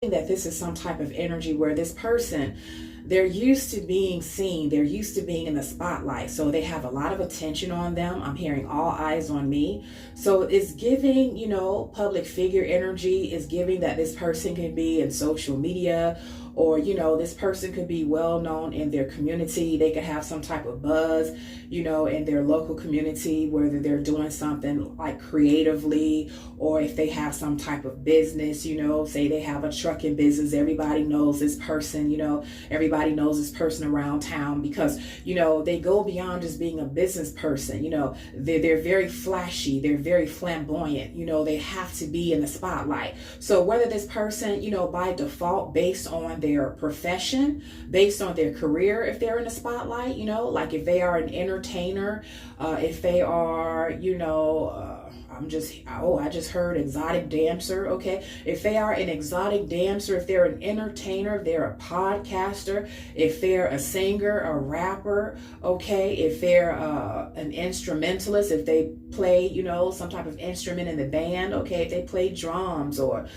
that this is some type of energy where this person, they're used to being seen, they're used to being in the spotlight, so they have a lot of attention on them. I'm hearing all eyes on me. So it's giving, public figure energy, is giving that this person can be in social media, or this person could be well known in their community. They could have some type of buzz, in their local community, whether they're doing something like creatively, or if they have some type of business, say they have a trucking business. Everybody knows this person, everybody knows this person around town because, they go beyond just being a business person. They're very flashy, they're very flamboyant, they have to be in the spotlight. So whether this person, by default, based on their profession, based on their career, if they're in the spotlight, like if they are an entertainer, if they are, I just heard exotic dancer. Okay. If they are an exotic dancer, if they're an entertainer, if they're a podcaster, if they're a singer, a rapper, okay. If they're an instrumentalist, if they play, some type of instrument in the band, okay. If they play drums or,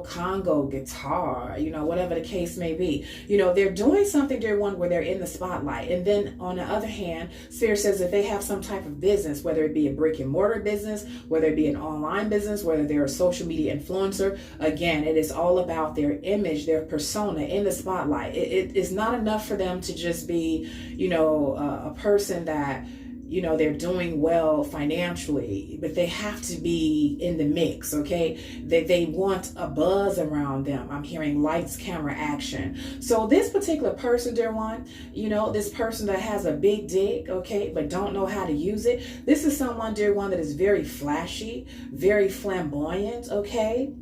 Congo guitar, whatever the case may be, they're doing something, dear one, where they're in the spotlight. And then on the other hand, Spirit says if they have some type of business, whether it be a brick and mortar business, whether it be an online business, whether they're a social media influencer, again, it is all about their image, their persona in the spotlight. It is not enough for them to just be, a person that, they're doing well financially, but they have to be in the mix, okay? They want a buzz around them. I'm hearing lights, camera, action. So this particular person, dear one, this person that has a big dick, okay, but don't know how to use it. This is someone, dear one, that is very flashy, very flamboyant, okay?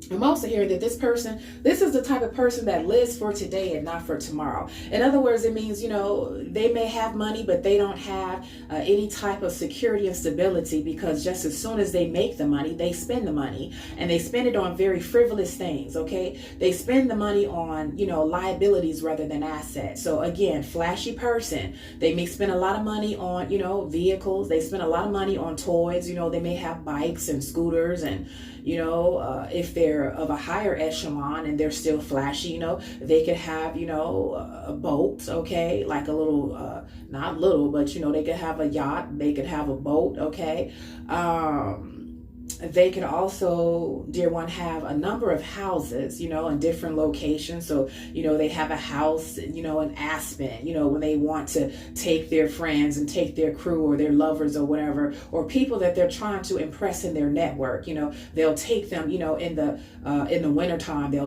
I'm also hearing that this is the type of person that lives for today and not for tomorrow. In other words, it means, they may have money, but they don't have any type of security and stability, because just as soon as they make the money, they spend the money, and they spend it on very frivolous things, okay? They spend the money on, liabilities rather than assets. So again, flashy person. They may spend a lot of money on, vehicles. They spend a lot of money on toys. They may have bikes and scooters, and, if they're of a higher echelon and they're still flashy, they could have, a boat, okay, like a little, not little, but, they could have a yacht, they could have a boat, okay. They could also, dear one, have a number of houses, in different locations. So, they have a house, in Aspen, when they want to take their friends and take their crew or their lovers or whatever, or people that they're trying to impress in their network, they'll take them, in the wintertime, they'll